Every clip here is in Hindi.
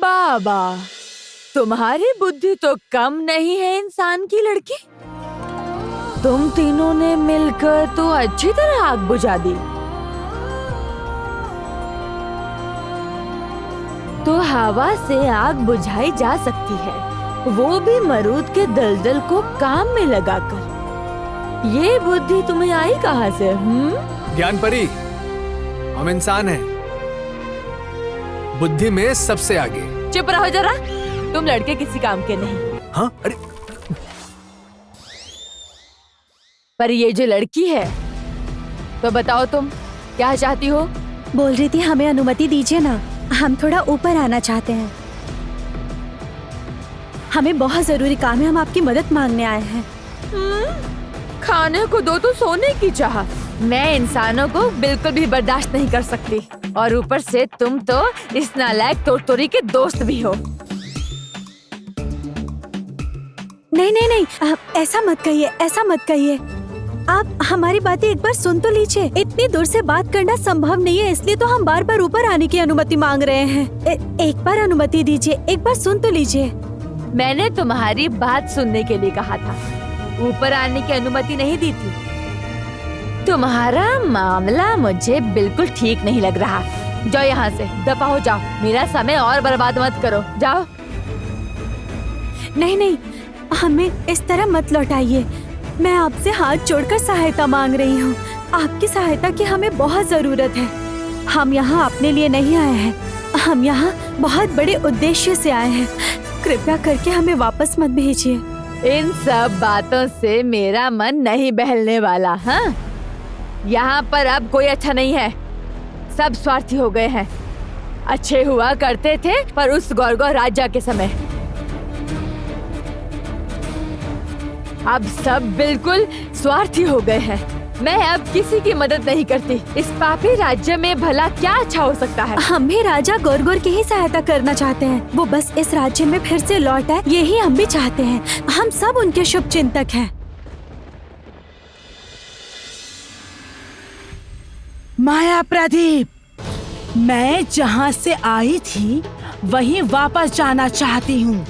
बाबा, तुम्हारी बुद्धि तो कम नहीं है इंसान की लड़की। तुम तीनों ने मिलकर तो अच्छी तरह आग बुझा दी। तो हवा से आग बुझाई जा सकती है, वो भी मरूद के दलदल को काम में लगाकर। ये बुद्धि तुम्हें आई कहाँ से? ज्ञान परी, हम इंसान हैं, बुद्धि में सबसे आगे। चुप रहो जरा, तुम लड़के किसी काम के नहीं। हाँ, अरे पर ये जो लड़की है, तो बताओ तुम क्या चाहती हो? बोल रही थी हमें अनुमति दीजिए ना, हम थोड़ा ऊपर आना चाहते हैं। हमें बहुत जरूरी काम है, हम आपकी मदद मांगने आए हैं। खाने को दो तो सोने की चाह। मैं इंसानों को बिल्कुल भी बर्दाश्त नहीं कर सकती, और ऊपर से तुम तो इस नालायक तोरतोरी के दोस्त भी हो। नहीं नहीं नहीं, आप ऐसा मत कहिए, ऐसा मत कहिए। आप हमारी बातें एक बार सुन तो लीजिए। इतनी दूर से बात करना संभव नहीं है, इसलिए तो हम बार बार ऊपर आने की अनुमति मांग रहे हैं। एक बार अनुमति दीजिए, एक बार सुन तो लीजिए। मैंने तुम्हारी बात सुनने के लिए कहा था, ऊपर आने की अनुमति नहीं दी थी। तुम्हारा मामला मुझे बिल्कुल ठीक नहीं लग रहा। जाओ यहाँ से, दफा हो जाओ, मेरा समय और बर्बाद मत करो, जाओ। नहीं नहीं, हमें इस तरह मत लौटाइए। मैं आपसे हाथ जोड़कर सहायता मांग रही हूँ। आपकी सहायता की हमें बहुत जरूरत है। हम यहाँ अपने लिए नहीं आए हैं, हम यहाँ बहुत बड़े उद्देश्य से आए हैं। कृपया करके हमें वापस मत भेजिए। इन सब बातों से मेरा मन नहीं बहलने वाला। हाँ, यहाँ पर अब कोई अच्छा नहीं है, सब स्वार्थी हो गए हैं। अच्छे हुआ करते थे पर उस गौरगौर राजा के समय, अब सब बिल्कुल स्वार्थी हो गए हैं। मैं अब किसी की मदद नहीं करती। इस पापी राज्य में भला क्या अच्छा हो सकता है? हम भी राजा गोरगोर की ही सहायता करना चाहते हैं। वो बस इस राज्य में फिर से लौट आए, यही हम भी चाहते हैं। हम सब उनके शुभ चिंतक हैं। माया प्रदीप, मैं जहाँ से आई थी वहीं वापस जाना चाहती हूँ।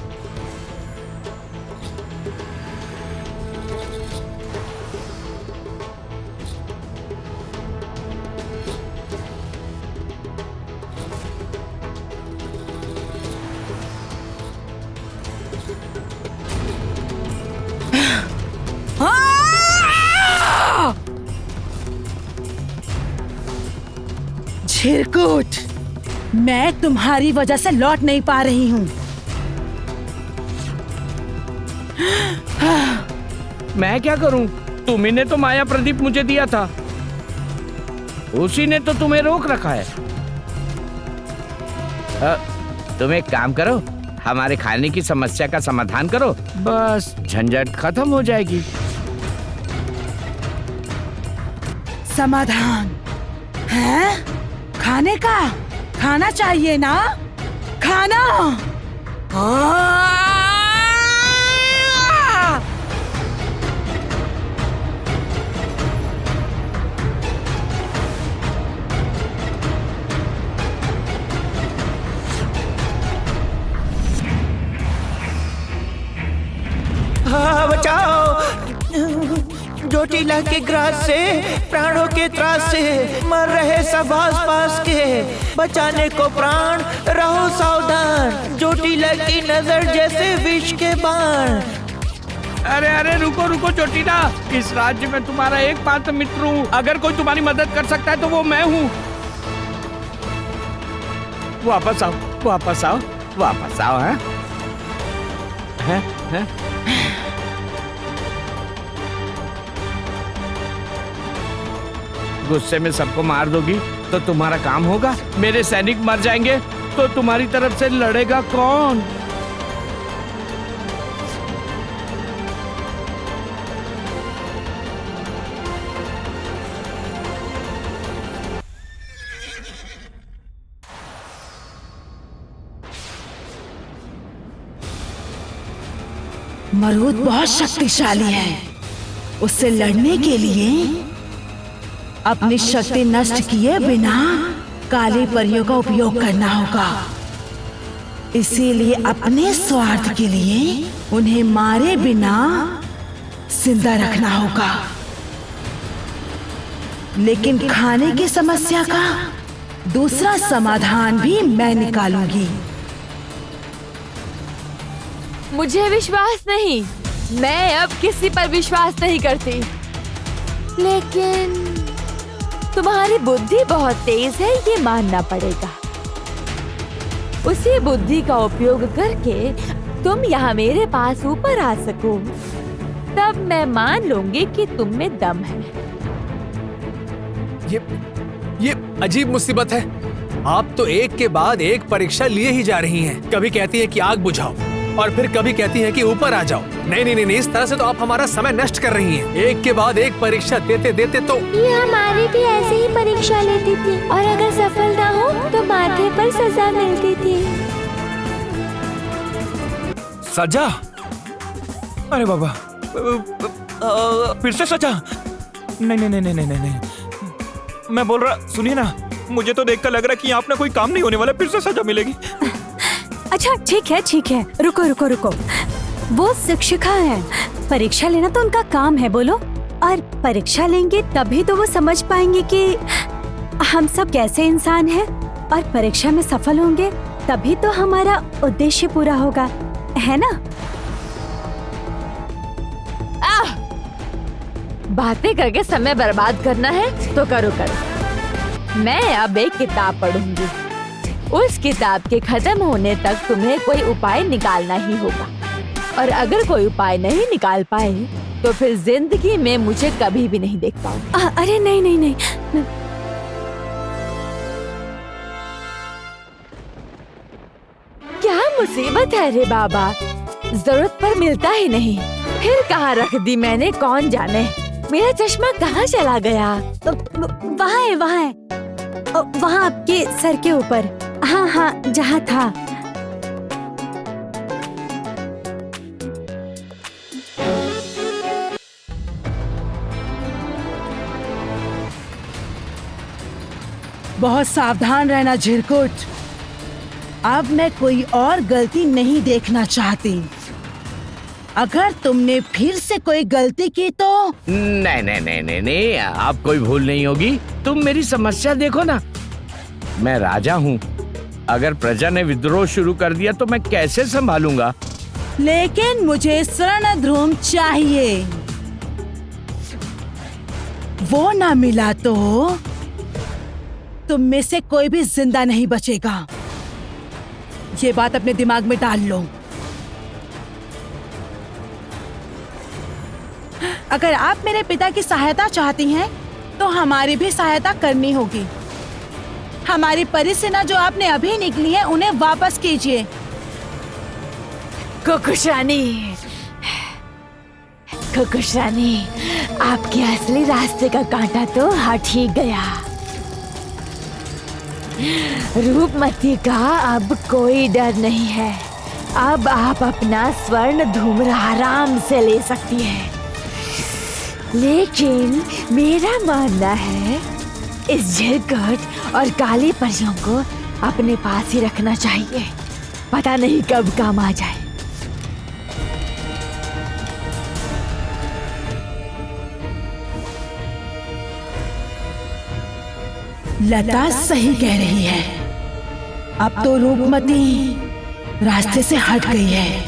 चिरकुट, मैं तुम्हारी वजह से लौट नहीं पा रही हूँ। मैं क्या करूं? तुम्ही ने तो माया प्रदीप मुझे दिया था, उसी ने तो तुम्हें रोक रखा है। तुम एक काम करो, हमारे खाने की समस्या का समाधान करो, बस झंझट खत्म हो जाएगी। समाधान है? खाने का? खाना चाहिए ना? खाना। बचाओ, जोटीला के ग्रास से, प्राणों के त्रास से मर रहे सब आस पास के। बचाने को प्राण, रहो सावधान, जोटीला की नजर जैसे विष के बाण। अरे अरे रुको रुको चोटीला, इस राज्य में तुम्हारा एकमात्र मित्र हूँ। अगर कोई तुम्हारी मदद कर सकता है तो वो मैं हूँ। वापस आओ, वापस आओ, वापस आओ। हैं? गुस्से में सबको मार दोगी तो तुम्हारा काम होगा। मेरे सैनिक मर जाएंगे तो तुम्हारी तरफ से लड़ेगा कौन? मरूद बहुत शक्तिशाली है, उससे लड़ने के लिए अपनी शक्ति नष्ट किए बिना काली परियों का उपयोग करना होगा। इसीलिए अपने स्वार्थ के लिए उन्हें मारे बिना जिंदा रखना होगा। लेकिन खाने की समस्या का दूसरा समाधान भी मैं निकालूंगी। मुझे विश्वास नहीं, मैं अब किसी पर विश्वास नहीं करती। लेकिन तुम्हारी बुद्धि बहुत तेज है, ये मानना पड़ेगा। उसी बुद्धि का उपयोग करके तुम यहाँ मेरे पास ऊपर आ सको, तब मैं मान लूंगी कि तुम में दम है। ये अजीब मुसीबत है। आप तो एक के बाद एक परीक्षा लिए ही जा रही हैं। कभी कहती हैं कि आग बुझाओ और फिर कभी कहती हैं कि ऊपर आ जाओ। नहीं, इस तरह से तो आप हमारा समय नष्ट कर रही हैं। एक के बाद एक परीक्षा देते देते तो ये हमारी भी ऐसे ही परीक्षा लेती थी और अगर सफल ना हो तो माथे पर सजा मिलती थी। सजा? अरे बाबा, फिर से सजा? नहीं, मैं बोल रहा, सुनिए ना, मुझे तो देखकर लग रहा है कि यहाँ अपना कोई काम नहीं होने वाला, फिर से सजा मिलेगी। अच्छा ठीक है, रुको। वो शिक्षिका है, परीक्षा लेना तो उनका काम है, बोलो। और परीक्षा लेंगे तभी तो वो समझ पाएंगे कि हम सब कैसे इंसान हैं, और परीक्षा में सफल होंगे तभी तो हमारा उद्देश्य पूरा होगा, है ना? बातें करके समय बर्बाद करना है तो करो। मैं अब एक किताब पढ़ूंगी। उस किताब के खत्म होने तक तुम्हें कोई उपाय निकालना ही होगा, और अगर कोई उपाय नहीं निकाल पाए तो फिर जिंदगी में मुझे कभी भी नहीं देख पाओगे। अरे नहीं। क्या मुसीबत है रे बाबा, जरूरत पर मिलता ही नहीं। फिर कहाँ रख दी मैंने, कौन जाने। मेरा चश्मा कहाँ चला गया? वहाँ है, वहाँ आपके सर के ऊपर। हाँ, जहाँ था। बहुत सावधान रहना झिरकुट। अब मैं कोई और गलती नहीं देखना चाहती। अगर तुमने फिर से कोई गलती की तो नहीं, आप कोई भूल नहीं होगी। तुम मेरी समस्या देखो ना, मैं राजा हूँ। अगर प्रजा ने विद्रोह शुरू कर दिया तो मैं कैसे संभालूंगा? लेकिन मुझे स्वर्णद्रुम चाहिए। वो ना मिला तो तुम में से कोई भी जिंदा नहीं बचेगा। ये बात अपने दिमाग में डाल लो। अगर आप मेरे पिता की सहायता चाहती हैं, तो हमारी भी सहायता करनी होगी। हमारी परिसेना जो आपने अभी निकली है, उन्हें वापस कीजिए। कुकुशानी, आपके असली रास्ते का कांटा तो हट ही गया। रूपमती का अब कोई डर नहीं है। अब आप अपना स्वर्ण धूम्र आराम से ले सकती हैं। लेकिन मेरा मानना है इस झिरकुट और काली परियों को अपने पास ही रखना चाहिए। पता नहीं कब काम आ जाए। लता सही कह रही है। अब तो रूपमती रास्ते से हट गई है।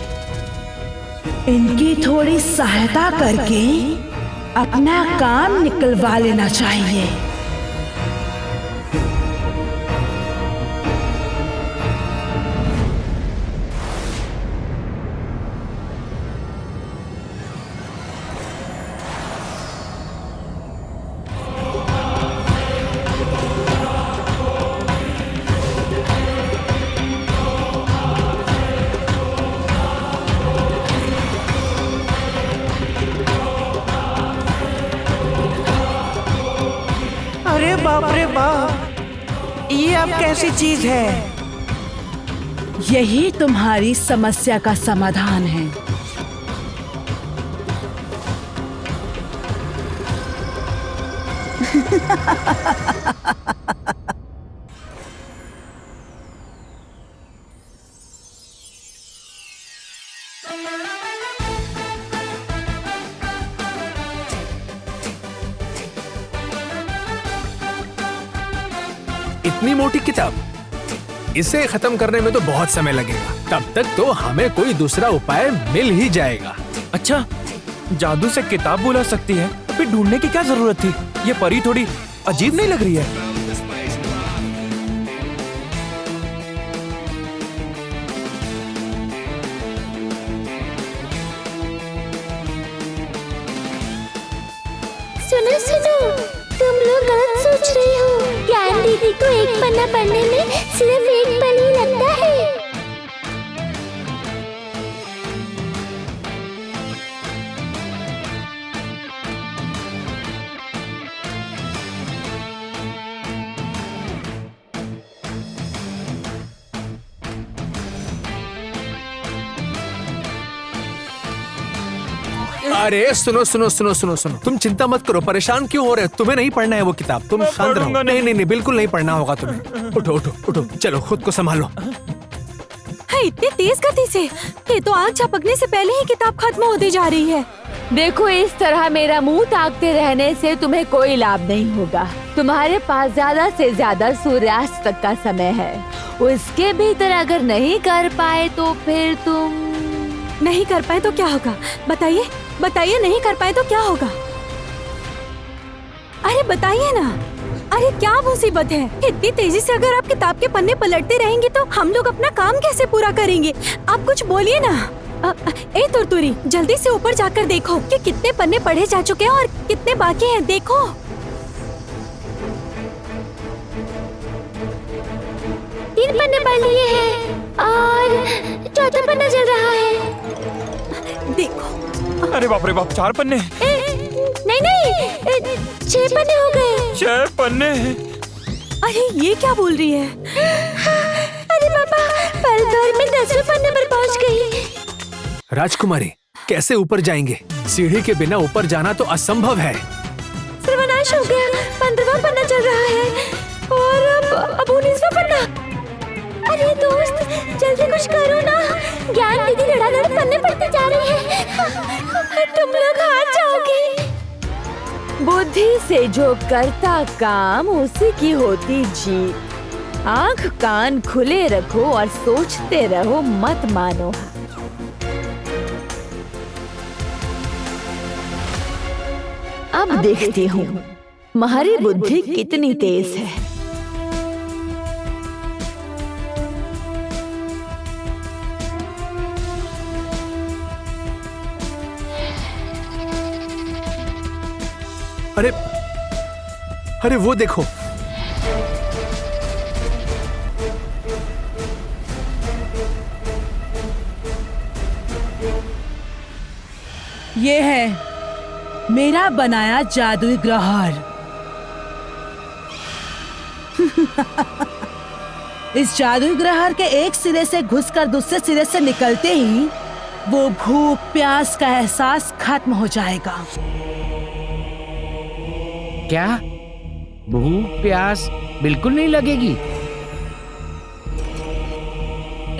इनकी थोड़ी सहायता करके अपना काम निकलवा लेना चाहिए। अरे बाप रे बाप, ये अब कैसी चीज है? यही तुम्हारी समस्या का समाधान है। इतनी मोटी किताब, इसे खत्म करने में तो बहुत समय लगेगा। तब तक तो हमें कोई दूसरा उपाय मिल ही जाएगा। अच्छा, जादू से किताब बुला सकती है तो फिर ढूंढने की क्या जरूरत थी? ये परी थोड़ी अजीब नहीं लग रही है? सुनो सुनो, तुम लोग गलत सोच रहे हो। ज्ञान दीदी को एक पन्ना पढ़ने में सिर्फ एक पल ही लगता है। अरे सुनो सुनो सुनो सुनो सुनो, तुम चिंता मत करो, परेशान क्यों हो रहे हो? तुम्हें नहीं पढ़ना है वो किताब, तुम मैं शांत रहो। पढ़ूंगा नहीं नहीं नहीं, बिल्कुल नहीं पढ़ना होगा तुम्हें। उठो उठो उठो, चलो खुद को संभालो। है इतनी तेज गति से, ये तो आग झपकने से पहले ही किताब खत्म होती जा रही है। देखो, इस तरह मेरा मुंह ताकते रहने से तुम्हें कोई लाभ नहीं होगा। तुम्हारे पास ज्यादा से ज्यादा सूर्यास्त तक का समय है। उसके भीतर अगर नहीं कर पाए तो फिर तुम नहीं कर पाए तो क्या होगा? बताइए बताइए, नहीं कर पाए तो क्या होगा? अरे बताइए ना। अरे क्या मुसीबत है? इतनी तेजी से अगर आप किताब के पन्ने पलटते रहेंगे तो हम लोग अपना काम कैसे पूरा करेंगे? आप कुछ बोलिए ना। ए तुरतुरी, जल्दी से ऊपर जाकर देखो कि कितने पन्ने पढ़े जा चुके हैं और कितने बाकी हैं। देखो। तीन पन्ने पढ़ लिए हैं और चौथा पन्ना चल रहा है। देखो। अरे बाप रे बाप, 4 पन्ने। नहीं नहीं, 6 पन्ने हो गए। 6 पन्ने। अरे ये क्या बोल रही है? अरे पापा, पल भर में 10वें पन्ने पर पहुंच गई। राजकुमारी, कैसे ऊपर जाएंगे? सीढ़ी के बिना ऊपर जाना तो असंभव है। सर्वनाश हो गया। 15वां पन्ना चल रहा है और अब 19वां पन्ना। अरे दोस्त, जल्दी कुछ करो ना। ज्ञान दीदी धड़ाधड़ पन्ने पढ़ते जा रही है। तुम लोग हार जाओगे। बुद्धि से जो करता काम उसी की होती जीत। आंख कान खुले रखो और सोचते रहो, मत मानो। अब देखती हूँ तुम्हारी बुद्धि कितनी तेज है। अरे अरे वो देखो, ये है मेरा बनाया जादुई ग्रहर। इस जादुई ग्रहर के एक सिरे से घुसकर दूसरे सिरे से निकलते ही वो भूख प्यास का एहसास खत्म हो जाएगा। क्या भूख प्यास बिल्कुल नहीं लगेगी?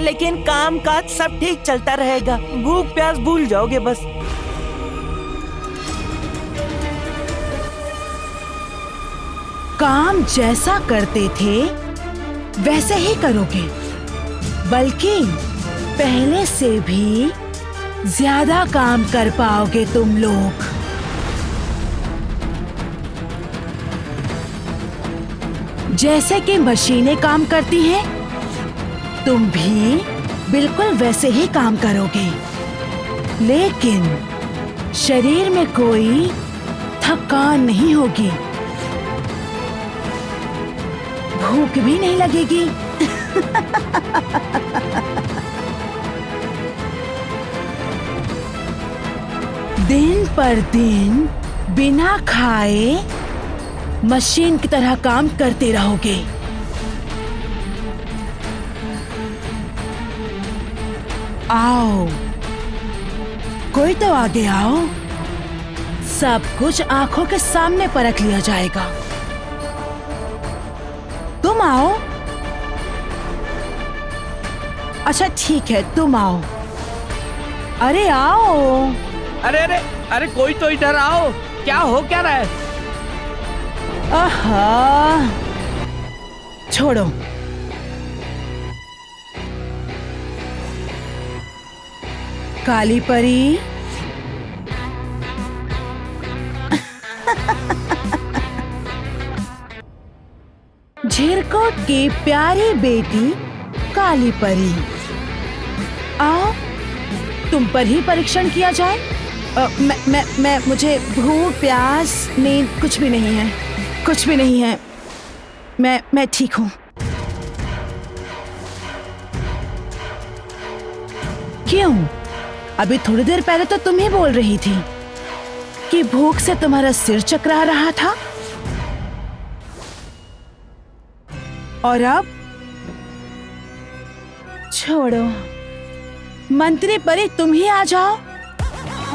लेकिन काम काज सब ठीक चलता रहेगा। भूख प्यास भूल जाओगे बस। काम जैसा करते थे वैसे ही करोगे, बल्कि पहले से भी ज्यादा काम कर पाओगे तुम लोग। जैसे कि मशीनें काम करती हैं, तुम भी बिल्कुल वैसे ही काम करोगे, लेकिन शरीर में कोई थकान नहीं होगी, भूख भी नहीं लगेगी। दिन पर दिन बिना खाए मशीन की तरह काम करते रहोगे। आओ, कोई तो आगे आओ, सब कुछ आंखों के सामने परख लिया जाएगा। तुम आओ। अच्छा ठीक है, तुम आओ। अरे आओ। अरे अरे अरे, कोई तो इधर आओ। क्या हो क्या रहा है? आहा, छोड़ो। काली परी, झिरकोट की प्यारी बेटी काली परी, आओ तुम पर ही परीक्षण किया जाए। मुझे भूख प्यास नींद कुछ भी नहीं है, कुछ भी नहीं है। मैं ठीक हूँ। क्यों? अभी थोड़ी देर पहले तो तुम ही बोल रही थी कि भूख से तुम्हारा सिर चकरा रहा था, और अब छोड़ो। मंत्री परी, तुम ही आ जाओ।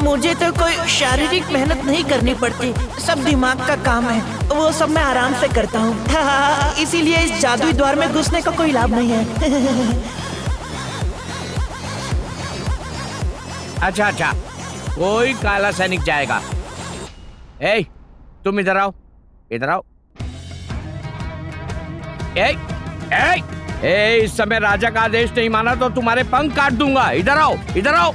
मुझे तो कोई शारीरिक मेहनत नहीं करनी पड़ती, सब दिमाग का काम है, वो सब मैं आराम से करता हूँ। इसीलिए इस जादुई द्वार में घुसने का कोई लाभ नहीं है। अच्छा अच्छा, कोई काला सैनिक जाएगा। ए, तुम इधर आओ, इधर आओ। ए, ए, ए, इस समय राजा का आदेश नहीं माना तो तुम्हारे पंख काट दूंगा। इधर आओ, इधर आओ।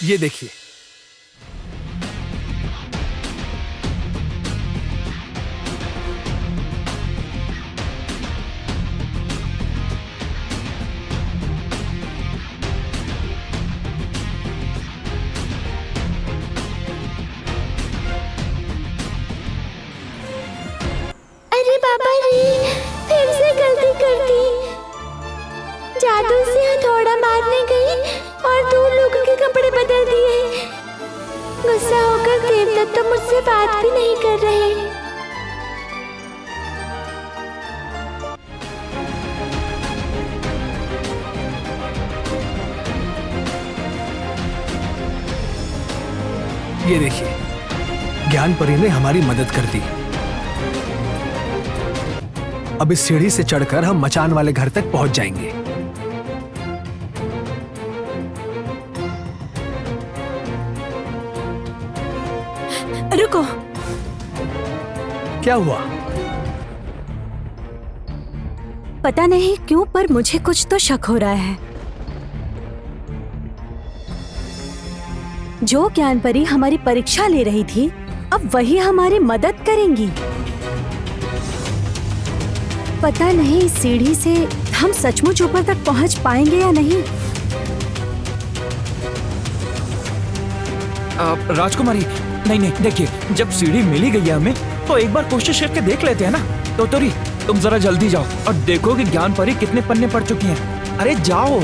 ये देखिए, अरे बाबा रे, फिर से गलती कर दी। जादू से हथौड़ा मारने गई और 2 लोगों के कपड़े बदल दिए। गुस्सा होकर देवदत्त तो मुझसे बात भी नहीं कर रहे। ये देखिए, ज्ञान परी ने हमारी मदद कर दी। अब इस सीढ़ी से चढ़कर हम मचान वाले घर तक पहुंच जाएंगे। रुको। क्या हुआ? पता नहीं क्यों, पर मुझे कुछ तो शक हो रहा है। जो ज्ञान परी हमारी परीक्षा ले रही थी, अब वही हमारी मदद करेंगी। पता नहीं इस सीढ़ी से हम सचमुच ऊपर तक पहुंच पाएंगे या नहीं। राजकुमारी, नहीं, देखिए, जब सीढ़ी मिली गई है हमें, तो एक बार कोशिश करके देख लेते हैं ना। तोतोरी, तुम जरा जल्दी जाओ और देखो कि ज्ञान परी कितने पन्ने पड़ चुकी हैं। अरे जाओ।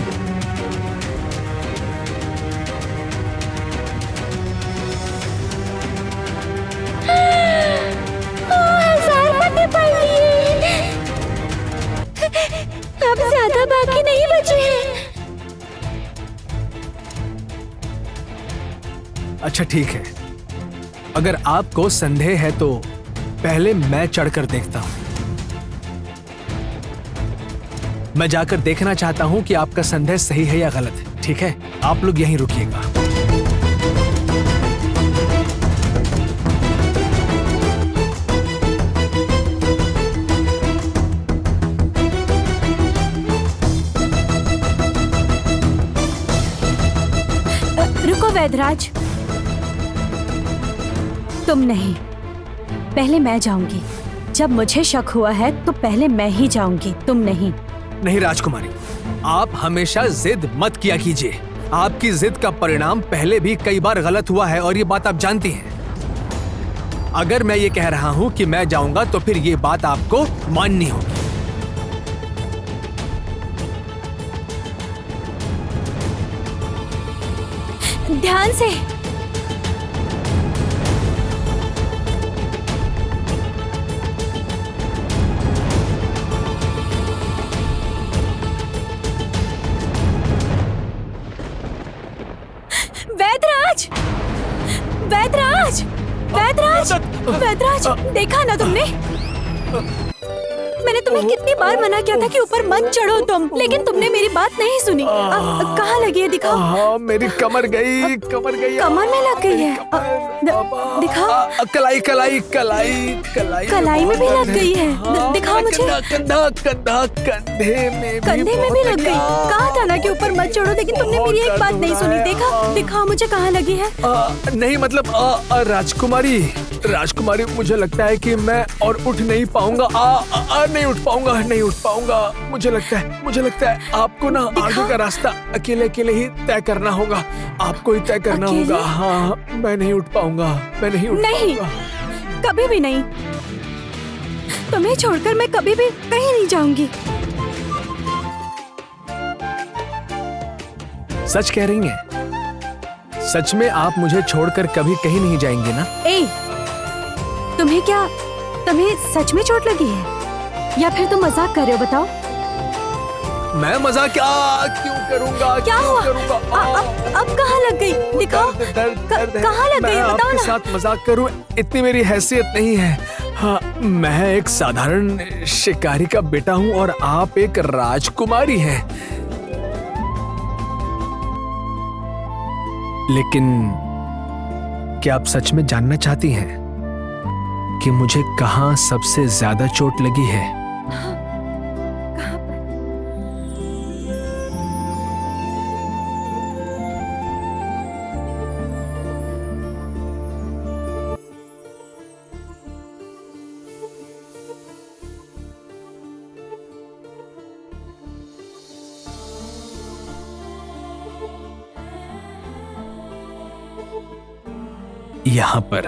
1000 पन्ने पढ़ लिए। अब ज्यादा बाकी नहीं बचे हैं। अच्छा ठीक है, अगर आपको संदेह है तो पहले मैं चढ़कर देखता हूं। मैं जाकर देखना चाहता हूं कि आपका संदेह सही है या गलत है। ठीक है, आप लोग यहीं रुकिएगा। रुको वैद्यराज, तुम नहीं, पहले मैं जाऊंगी। जब मुझे शक हुआ है तो पहले मैं ही जाऊंगी, तुम नहीं। नहीं राजकुमारी, आप हमेशा जिद मत किया कीजिए। आपकी जिद का परिणाम पहले भी कई बार गलत हुआ है और ये बात आप जानती हैं। अगर मैं ये कह रहा हूँ कि मैं जाऊंगा तो फिर ये बात आपको माननी होगी। ध्यान से। वैद्यराज, वैद्यराज, वैद्यराज, वैद्यराज, देखा ना तुमने? मैंने तुम्हें कितनी बार मना किया था कि ऊपर मत चढ़ो तुम, लेकिन तुमने मेरी बात नहीं सुनी। कहाँ लगी है, दिखाओ। हाँ, मेरी कमर गई, कमर गई। कमर में लग गई है। दिखाओ। कलाई कलाई कलाई कलाई कलाई में भी लग गई है। दिखाओ मुझे। कंधा कंधा कंधे में कंधे में भी लग गई। कहा था ना कि ऊपर मत चढ़ो, लेकिन तुमने मेरी एक बात नहीं सुनी। देखा, दिखाओ मुझे कहाँ लगी है। नहीं मतलब राजकुमारी, राजकुमारी मुझे लगता है कि मैं और उठ नहीं पाऊंगा। नहीं उठ पाऊंगा। मुझे लगता है आपको ना आगे का रास्ता अकेले अकेले ही तय करना होगा। आपको ही तय करना होगा। हाँ, मैं नहीं उठ पाऊंगा। नहीं, कभी भी नहीं। तुम्हें छोड़कर मैं कभी भी कहीं नहीं जाऊंगी। सच कह रही हैं? सच में आप मुझे छोड़कर कभी कहीं नहीं जाएंगे ना? तुम्हें सच में चोट लगी है या फिर तुम मजाक कर रहे हो? बताओ। मैं मजाक क्यों करूंगा? क्या हुआ? अब कहाँ लग गई? दिखाओ। कहाँ लग गई है? बताओ ना। आपके साथ मजाक करूं इतनी मेरी हैसियत नहीं है। हाँ, मैं एक साधारण शिकारी का बेटा हूँ और आप एक राजकुमारी हैं। लेकिन क्या आप सच में जानना चाहती हैं कि मुझे कहाँ सबसे ज्यादा चोट लगी है? यहाँ पर।